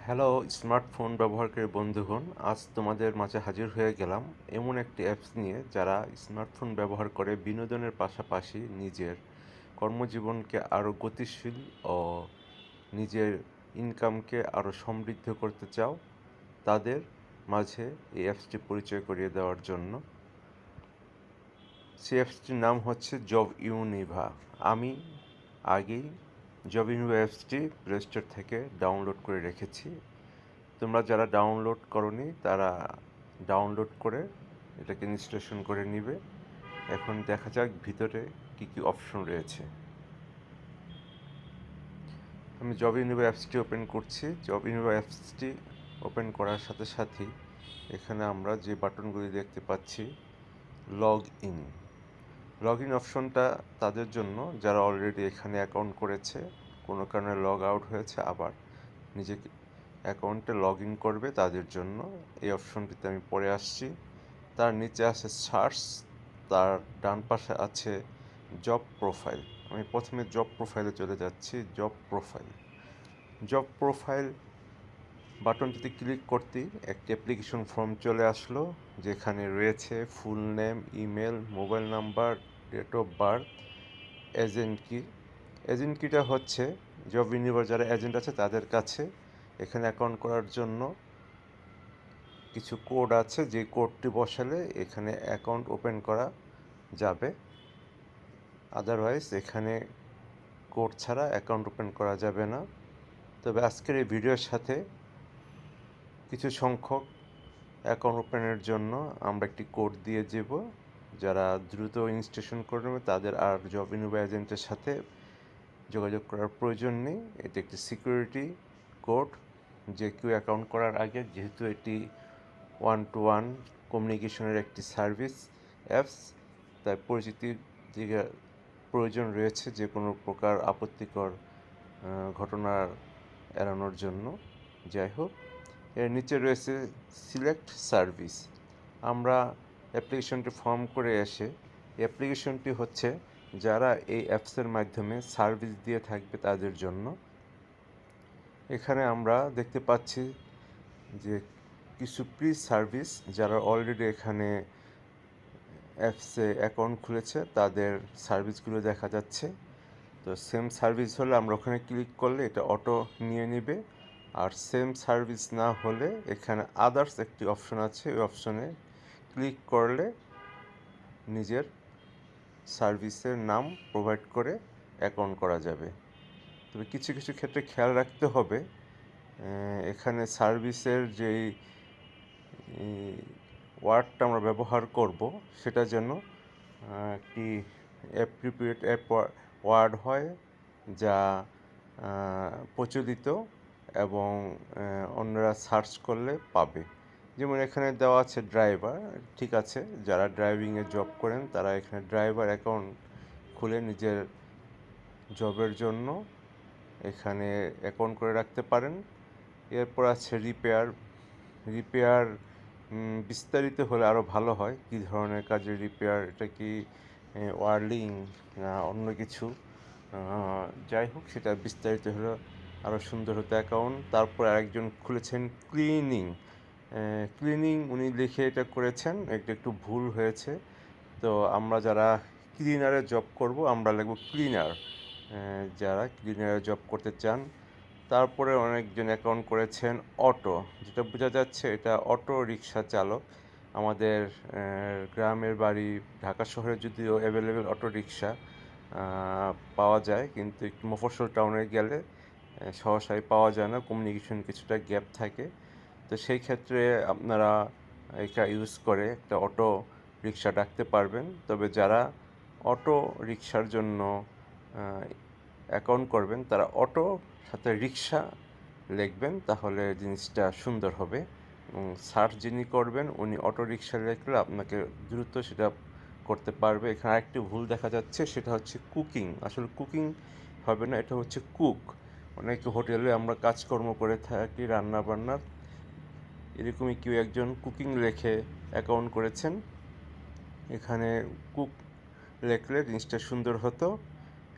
Hello smartphone ব্যবহারকারী বন্ধুগণ, আজ তোমাদের মাঝে হাজির হয়ে গেলাম এমন একটি অ্যাপস নিয়ে যারা স্মার্টফোন ব্যবহার করে বিনোদনের পাশাপাশি নিজের কর্মজীবনকে আরও গতিশীল ও নিজের ইনকামকে আরও সমৃদ্ধ করতে চাও তাদের মাঝে এই অ্যাপসটি পরিচয় করিয়ে দেওয়ার জন্য। সেই অ্যাপসটির নাম হচ্ছে জব ইউনিভা। আমি আগেই জব ইউনিভা অ্যাপসটি প্লে স্টোর থেকে ডাউনলোড করে রেখেছি। তোমরা যারা ডাউনলোড করনি তারা ডাউনলোড করে এটাকে ইনস্টলেশন করে নিবে। এখন দেখা যাক ভিতরে কি কি অপশন রয়েছে। আমি জব ইউনিভা অ্যাপসটি ওপেন করছি। জব ইউনিভা অ্যাপসটি ওপেন করার সাথে সাথেই এখানে আমরা যে বাটনগুলি দেখতে পাচ্ছি, লগ ইন অপশনটা তাদের জন্য যারা অলরেডি এখানে অ্যাকাউন্ট করেছে, কোনো কারণে লগ আউট হয়েছে, আবার নিজেকে অ্যাকাউন্টে লগ ইন করবে তাদের জন্য এই অপশনটিতে আমি পরে আসছি। তার নিচে আছে সার্চ, তার ডান পাশে আছে জব প্রোফাইল। আমি প্রথমে জব প্রোফাইলে চলে যাচ্ছি। জব প্রোফাইল বাটনটিতে ক্লিক করতেই একটি অ্যাপ্লিকেশন ফর্ম চলে আসলো, যেখানে রয়েছে full name, email, mobile number, date of birth, agent কিটা হচ্ছে জব ইউনিভার যারা এজেন্ট আছে তাদের কাছে এখানে অ্যাকাউন্ট করার জন্য কিছু কোড আছে, যে কোডটি বসালে এখানে অ্যাকাউন্ট ওপেন করা যাবে। আদারওয়াইজ এখানে কোড ছাড়া অ্যাকাউন্ট ওপেন করা যাবে না। তবে আজকের এই ভিডিওর সাথে কিছু সংখ্যক অ্যাকাউন্ট ওপেনের জন্য আমরা একটি কোড দিয়ে দেব। যারা দ্রুত ইনস্টলেশন করে নেবে তাদের আর জব ইউনিভা এজেন্টের সাথে যোগাযোগ করার প্রয়োজন নেই। এটি একটি সিকিউরিটি কোড, যে কেউ অ্যাকাউন্ট করার আগে, যেহেতু এটি ওয়ান টু ওয়ান কমিউনিকেশনের একটি সার্ভিস অ্যাপস, তাই পরিচিতির দিকে প্রয়োজন রয়েছে যে কোনো প্রকার আপত্তিকর ঘটনা এড়ানোর জন্য। যাই হোক, এর নিচে রয়েছে সিলেক্ট সার্ভিস। আমরা অ্যাপ্লিকেশনটি ফর্ম করে এসে অ্যাপ্লিকেশনটি হচ্ছে যারা এই অ্যাপসের মাধ্যমে সার্ভিস দিয়ে থাকবে তাদের জন্য। এখানে আমরা দেখতে পাচ্ছি যে কিছু প্রি সার্ভিস যারা অলরেডি এখানে অ্যাপসে অ্যাকাউন্ট খুলেছে তাদের সার্ভিসগুলো দেখা যাচ্ছে। তো সেম সার্ভিস হলে আমরা ওখানে ক্লিক করলে এটা অটো নিয়ে নেবে, আর সেম সার্ভিস না হলে এখানে আদার্স একটি অপশন আছে, ওই অপশনে ক্লিক করলে নিজের সার্ভিসের নাম প্রোভাইড করে অ্যাকাউন্ট করা যাবে। তবে কিছু কিছু ক্ষেত্রে খেয়াল রাখতে হবে, এখানে সার্ভিসের যেই ওয়ার্ডটা আমরা ব্যবহার করব সেটা যেন একটি অ্যাপ্রোপ্রিয়েট ওয়ার্ড হয়, যা প্রচলিত এবং অন্যরা সার্চ করলে পাবে। যেমন এখানে দেওয়া আছে ড্রাইভার, ঠিক আছে, যারা ড্রাইভিংয়ে জব করেন তারা এখানে ড্রাইভার অ্যাকাউন্ট খুলে নিজের জবের জন্য এখানে অ্যাকাউন্ট করে রাখতে পারেন। এরপর আছে রিপেয়ার বিস্তারিত হলে আরও ভালো হয়। কী ধরনের কাজে রিপেয়ার, এটা কি ওয়ারলিং না অন্য কিছু, যাই হোক সেটা বিস্তারিত হলে আরও সুন্দর হতো অ্যাকাউন্ট। তারপর আরেকজন খুলেছেন ক্লিনিং, উনি লিখে এটা করেছেন, এটা একটু ভুল হয়েছে। তো আমরা যারা ক্লিনারে জব করব আমরা লিখব ক্লিনার, যারা ক্লিনারে জব করতে চান। তারপরে অনেকজন অ্যাকাউন্ট করেছেন অটো, যেটা বোঝা যাচ্ছে এটা অটো রিক্সা চালক। আমাদের গ্রামের বাড়ি ঢাকা শহরে যদিও অ্যাভেলেবেল অটো রিক্সা পাওয়া যায়, কিন্তু একটু মফস্বল টাউনে গেলে সহসাই পাওয়া যায় না, কমিউনিকেশন কিছুটা গ্যাপ থাকে। তো সেই ক্ষেত্রে আপনারা এটা ইউজ করে একটা অটো রিক্সা ডাকতে পারবেন। তবে যারা অটো রিক্সার জন্য অ্যাকাউন্ট করবেন তারা অটো সাথে রিক্সা লিখবেন, তাহলে জিনিসটা সুন্দর হবে। এবং সার্চ যিনি করবেন উনি অটো রিক্সা লিখলে আপনাকে দ্রুত সেটা করতে পারবে। এখানে আরেকটি ভুল দেখা যাচ্ছে, সেটা হচ্ছে কুকিং। আসলে কুকিং হবে না, এটা হচ্ছে কুক। অনেক হোটেলে আমরা কাজকর্ম করে থাকি, রান্না বান্নার, এরকমই কেউ একজন কুকিং লেখে অ্যাকাউন্ট করেছেন। এখানে কুক লেখলে জিনিসটা সুন্দর হতো।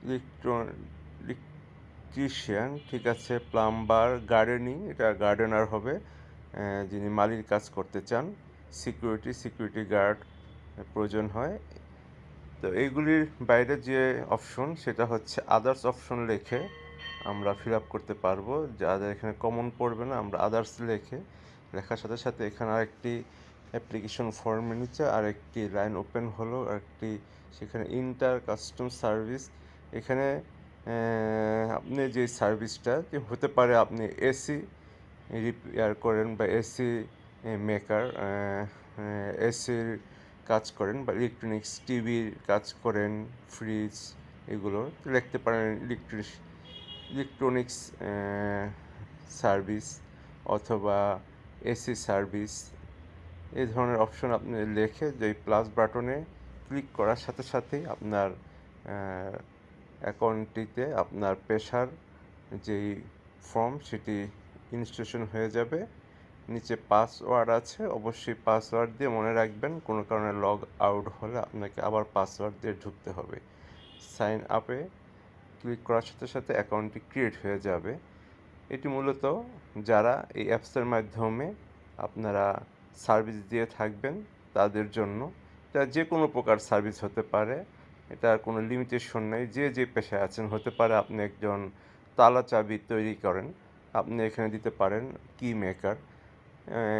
ইলেকট্রনিক ইলেকট্রিশিয়ান, ঠিক আছে, প্লাম্বার, গার্ডেনিং, এটা গার্ডেনার হবে যিনি মালির কাজ করতে চান, সিকিউরিটি গার্ড প্রয়োজন হয়। তো এইগুলির বাইরে যে অপশন সেটা হচ্ছে আদার্স অপশন লিখে আমরা ফিল আপ করতে পারবো। যাদের এখানে কমন পড়বে না, আমরা আদার্স লেখার সাথে সাথে এখানে আরেকটি অ্যাপ্লিকেশন ফর্মের নিচে আরেকটি লাইন ওপেন হলো, আরেকটি সেখানে ইন্টার কাস্টম সার্ভিস। এখানে আপনি যে সার্ভিসটা যে হতে পারে আপনি এসি রিপেয়ার করেন বা এসি মেকার, এসির কাজ করেন বা ইলেকট্রনিক্স টিভির কাজ করেন, ফ্রিজ, এগুলো লিখতে পারেন ইলেকট্রনিক্স সার্ভিস অথবা এসি সার্ভিস। এই ধরনের অপশন আপনি লিখে যে প্লাস বাটনে ক্লিক করার সাথে সাথেই আপনার অ্যাকাউন্টটিতে আপনার পেশার যেই ফর্ম সেটি ইনস্টলেশন হয়ে যাবে। নিচে পাসওয়ার্ড আছে, অবশ্যই পাসওয়ার্ড দিয়ে মনে রাখবেন, কোনো কারণে লগ আউট হলে আপনাকে আবার পাসওয়ার্ড দিয়ে ঢুকতে হবে। সাইন আপে ক্লিক করার সাথে সাথে অ্যাকাউন্টটি ক্রিয়েট হয়ে যাবে। এটি মূলত যারা এই অ্যাপসের মাধ্যমে আপনারা সার্ভিস দিয়ে থাকবেন তাদের জন্য। এটা যে কোনো প্রকার সার্ভিস হতে পারে, এটার কোনো লিমিটেশন নেই। যে পেশায় আছেন, হতে পারে আপনি একজন তালা চাবি তৈরি করেন, আপনি এখানে দিতে পারেন কি মেকার,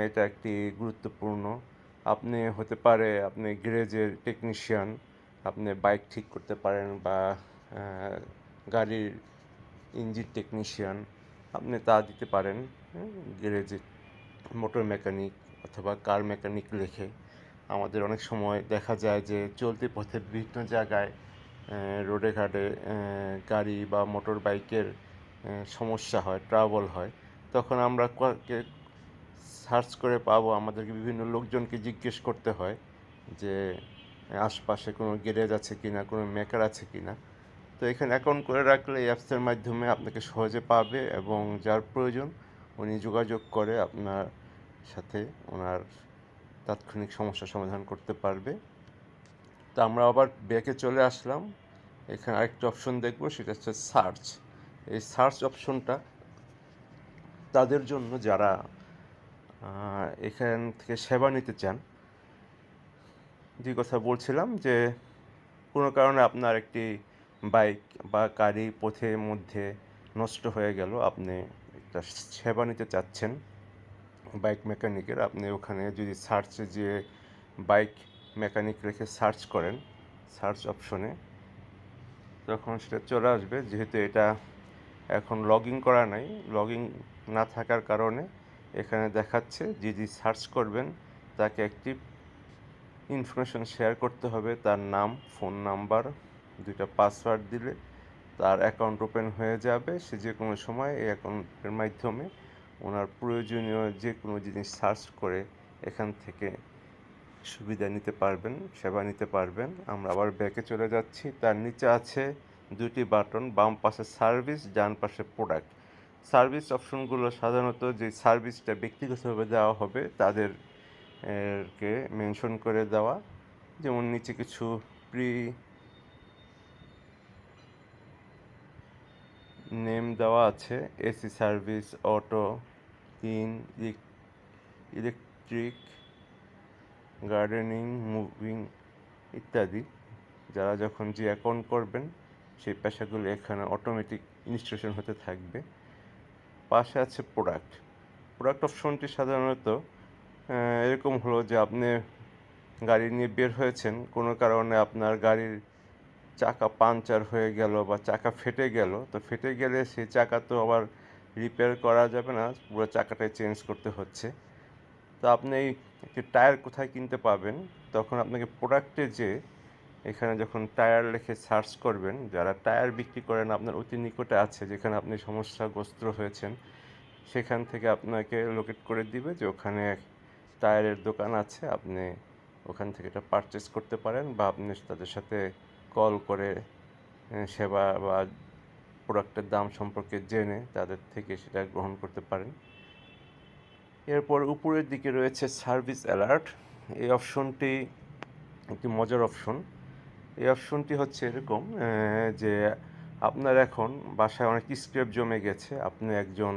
এটা একটি গুরুত্বপূর্ণ। আপনি হতে পারে আপনি গ্যারেজের টেকনিশিয়ান, আপনি বাইক ঠিক করতে পারেন বা গাড়ির ইঞ্জিন টেকনিশিয়ান, আপনি তা দিতে পারেন। গ্যারেজে মোটর মেকানিক অথবা কার মেকানিক লেখে। আমাদের অনেক সময় দেখা যায় যে চলতি পথে বিভিন্ন জায়গায় রোডে ঘাটে গাড়ি বা মোটর বাইকের সমস্যা হয়, ট্রাবল হয়, তখন আমরা সার্চ করে পাবো, আমাদেরকে বিভিন্ন লোকজনকে জিজ্ঞেস করতে হয় যে আশপাশে কোনো গ্যারেজ আছে কি না, কোনো মেকার আছে কি না। তো এখানে অ্যাকাউন্ট করে রাখলে এই অ্যাপসের মাধ্যমে আপনাকে সহজে পাবে এবং যার প্রয়োজন উনি যোগাযোগ করে আপনার সাথে ওনার তাৎক্ষণিক সমস্যা সমাধান করতে পারবে। তো আমরা আবার ব্যাকে চলে আসলাম। এখানে আরেকটা অপশন দেখবো, সেটা হচ্ছে সার্চ। এই সার্চ অপশনটা তাদের জন্য যারা এখান থেকে সেবা নিতে চান। যে কথা বলছিলাম যে কোনো কারণে আপনার একটি বাইক বা গাড়ি পথের মধ্যে নষ্ট হয়ে গেল, আপনি একটা সেবা নিতে চাচ্ছেন বাইক মেকানিকের, আপনি ওখানে যদি সার্চে যে বাইক মেকানিক রেখে সার্চ করেন সার্চ অপশনে, তখন সেটা চলে আসবে। যেহেতু এটা এখন লগইন করা নাই, লগইন না থাকার কারণে এখানে দেখাচ্ছে যে সার্চ করবেন তাকে একটি ইনফরমেশন শেয়ার করতে হবে, তার নাম, ফোন নাম্বার, 2টা পাসওয়ার্ড দিলে তার অ্যাকাউন্ট ওপেন হয়ে যাবে। সে যে কোনো সময় এই অ্যাকাউন্টের মাধ্যমে ওনার প্রয়োজনীয় যে কোনো জিনিস সার্চ করে এখান থেকে সুবিধা নিতে পারবেন, সেবা নিতে পারবেন। আমরা আবার ব্যাকে চলে যাচ্ছি। তার নিচে আছে 2টি বাটন, বাম পাশে সার্ভিস, ডান পাশে প্রোডাক্ট। সার্ভিস অপশনগুলো সাধারণত যে সার্ভিসটা ব্যক্তিগতভাবে দেওয়া হবে তাদের কে মেনশন করে দেওয়া। যেমন নিচে কিছু প্রি নেম দেওয়া আছে, AC service, auto, electric, gardening, moving ইত্যাদি। যারা যখন যে অ্যাকাউন্ট করবেন সেই পেশাগুলো এখানে অটোমেটিক ইনস্টলেশন হতে থাকবে। পাশে আছে প্রোডাক্ট অপশনটি সাধারণত এরকম হলো যে আপনি গাড়ি নিয়ে বের হয়েছেন, কোনো কারণে আপনার গাড়ির চাকা পাংচার হয়ে গেল বা চাকা ফেটে গেল, তো ফেটে গেলে সেই চাকা তো আবার রিপেয়ার করা যাবে না, পুরো চাকাটাই চেঞ্জ করতে হচ্ছে। তো আপনি একটি টায়ার কোথায় কিনতে পাবেন, তখন আপনাকে প্রোডাক্টে যে এখানে যখন টায়ার লিখে সার্চ করবেন, যারা টায়ার বিক্রি করেন আপনার অতি নিকটে আছে, যেখানে আপনি সমস্যাগ্রস্ত হয়েছেন, সেখান থেকে আপনাকে লোকেট করে দিবে যে ওখানে টায়ারের দোকান আছে, আপনি ওখান থেকে এটা পারচেস করতে পারেন বা আপনি তাদের সাথে কল করে সেবা বা প্রোডাক্টের দাম সম্পর্কে জেনে তাদের থেকে সেটা গ্রহণ করতে পারেন। এরপর উপরের দিকে রয়েছে সার্ভিস অ্যালার্ট। এই অপশনটি একটি মজার অপশন। এই অপশনটি হচ্ছে এরকম যে আপনার এখন বাসায় অনেক স্ক্র্যাপ জমে গেছে, আপনি একজন,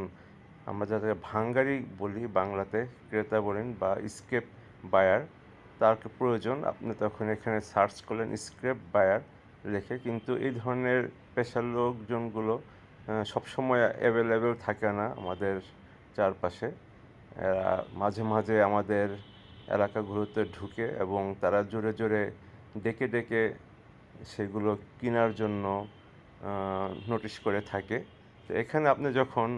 আমরা যাদের ভাঙ্গারি বলি বাংলাতে, ক্রেতা বলেন বা স্ক্র্যাপ বায়ার, তার প্রয়োজন। আপনি তখন এখানে সার্চ করলেন স্ক্র্যাপ বায়ার লিখে। কিন্তু এই ধরনের পেশার লোকজনগুলো সবসময় অ্যাভেলেবেল থাকে না আমাদের চারপাশে। এরা মাঝে মাঝে আমাদের এলাকাগুলোতে ঢুকে এবং তারা জোরে জোরে ডেকে ডেকে সেগুলো কেনার জন্য নোটিশ করে থাকে। তো এখানে আপনি যখন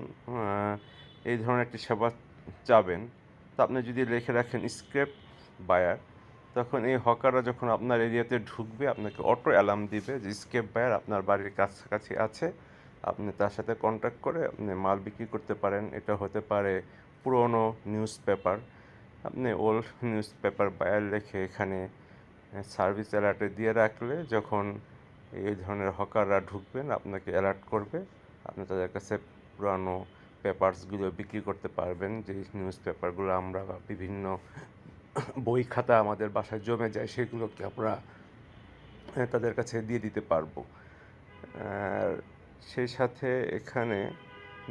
এই ধরনের একটি সেবা চাবেন, তো আপনি যদি লিখে রাখেন স্ক্র্যাপ বায়ার, তখন এই হকাররা যখন আপনার এরিয়াতে ঢুকবে আপনাকে অটো অ্যালার্ম দিবে যে স্ক্র্যাপ বায়ার আপনার বাড়ির কাছাকাছি আছে, আপনি তার সাথে কন্ট্যাক্ট করে আপনি মাল বিক্রি করতে পারেন। এটা হতে পারে পুরনো নিউজ পেপার, আপনি ওল্ড নিউজ পেপার বায়ার লিখে এখানে সার্ভিস অ্যালার্টে দিয়ে রাখলে যখন এই ধরনের হকাররা ঢুকবেন আপনাকে অ্যালার্ট করবে, আপনি তাদের কাছে পুরানো পেপারসগুলো বিক্রি করতে পারবেন। যে নিউজ পেপারগুলো আমরা বিভিন্ন বই খাতা আমাদের বাসায় জমে যায় সেগুলোকে আমরা তাদের কাছে দিয়ে দিতে পারবো। আর সেই সাথে এখানে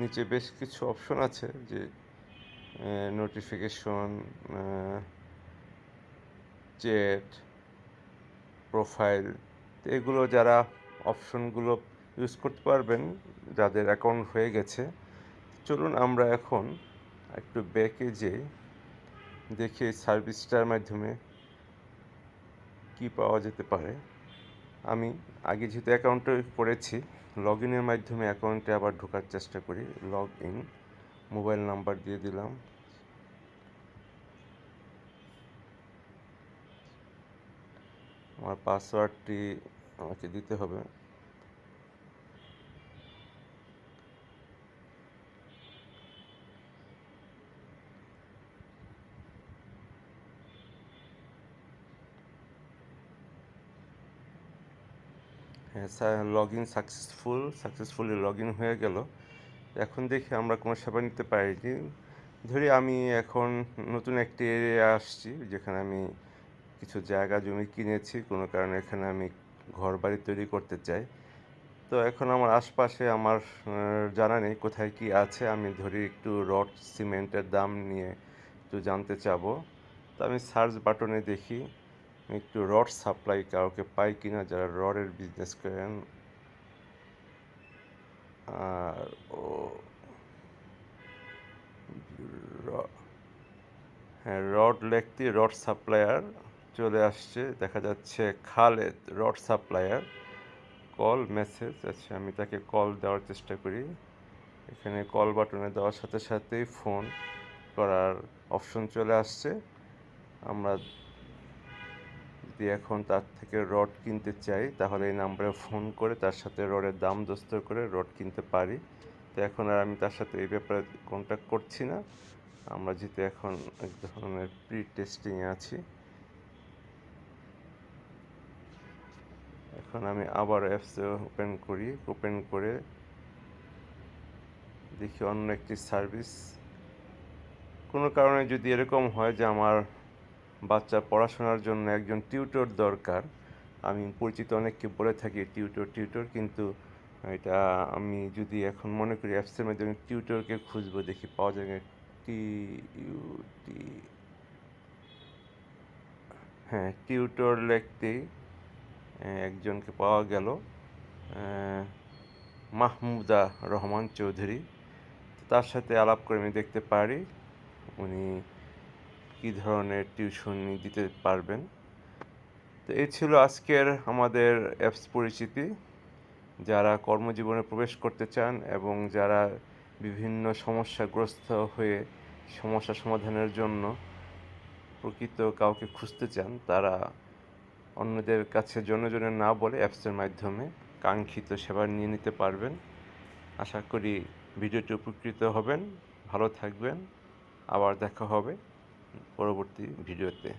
নিচে বেশ কিছু অপশন আছে, যে নোটিফিকেশন, চ্যাট, প্রোফাইল। এগুলো যারা অপশনগুলো ইউজ করতে পারবেন যাদের অ্যাকাউন্ট হয়ে গেছে। চলুন আমরা এখন একটু ব্যাকে যেয়ে দেখি এই সার্ভিসটার মাধ্যমে কি পাওয়া যেতে পারে। আমি আগে যেহেতু অ্যাকাউন্টে করেছি, লগ ইনের মাধ্যমে অ্যাকাউন্টে আবার ঢোকার চেষ্টা করি। লগ ইন, মোবাইল নাম্বার দিয়ে দিলাম। আমার পাসওয়ার্ডটি আমাকে দিতে হবে। হ্যাঁ, log in successfully log in হয়ে গেল। এখন দেখি আমরা কোনো সেবা নিতে পারিনি। ধরি আমি এখন নতুন একটি এরিয়া আসছি যেখানে আমি কিছু জায়গা জমি কিনেছি, কোনো কারণে এখানে আমি ঘর বাড়ি তৈরি করতে চাই। তো এখন আমার আশপাশে আমার জানা নেই কোথায় কি আছে। আমি ধরি একটু রড সিমেন্টের দাম নিয়ে একটু জানতে চাবো। তো আমি সার্চ বাটনে দেখি একটু রড সাপ্লাই কাউকে পাই কিনা যারা রডের বিজনেস করেন। আর হ্যাঁ, রড লেখতে রড সাপ্লায়ার চলে আসছে, দেখা যাচ্ছে Khaled rod supplier, call message. আচ্ছা, আমি তাকে কল দেওয়ার চেষ্টা করি। এখানে কল বাটনে দেওয়ার সাথে সাথেই ফোন করার অপশন চলে আসছে। আমরা যদি এখন তার থেকে রড কিনতে চাই তাহলে এই নাম্বারে ফোন করে তার সাথে রডের দাম দস্ত করে রড কিনতে পারি। তো এখন আর আমি তার সাথে এই ব্যাপারে কন্ট্যাক্ট করছি না। আমরা যেহেতু এখন এক ধরনের প্রি টেস্টিংয়ে আছি, এখন আমি আবার অ্যাপসে ওপেন করে দেখি অন্য একটি সার্ভিস। কোনো কারণে যদি এরকম হয় যে আমার বাচ্চা পড়াশোনার জন্য একজন টিউটর দরকার, আমি পরিচিত অনেককে বলে থাকি টিউটর, কিন্তু এটা আমি যদি এখন মনে করি অ্যাপসের মাধ্যমে টিউটরকে খুঁজবো, দেখি পাওয়া যায় টি, হ্যাঁ, টিউটর লিখতেই একজনকে পাওয়া গেল, মাহমুদা রহমান চৌধুরী। তার সাথে আলাপ করে আমি দেখতে পারি উনি কী ধরনের টিউশনি দিতে পারবেন। তো এই ছিল আজকের আমাদের অ্যাপস পরিচিতি। যারা কর্মজীবনে প্রবেশ করতে চান এবং যারা বিভিন্ন সমস্যাগ্রস্ত হয়ে সমস্যা সমাধানের জন্য প্রকৃত কাউকে খুঁজতে চান, তারা অন্যদের কাছে জনে না বলে অ্যাপসের মাধ্যমে কাঙ্ক্ষিত সেবা নিয়ে নিতে পারবেন। আশা করি ভিডিওটি উপকৃত হবেন। ভালো থাকবেন। আবার দেখা হবে পরবর্তী ভিডিওতে।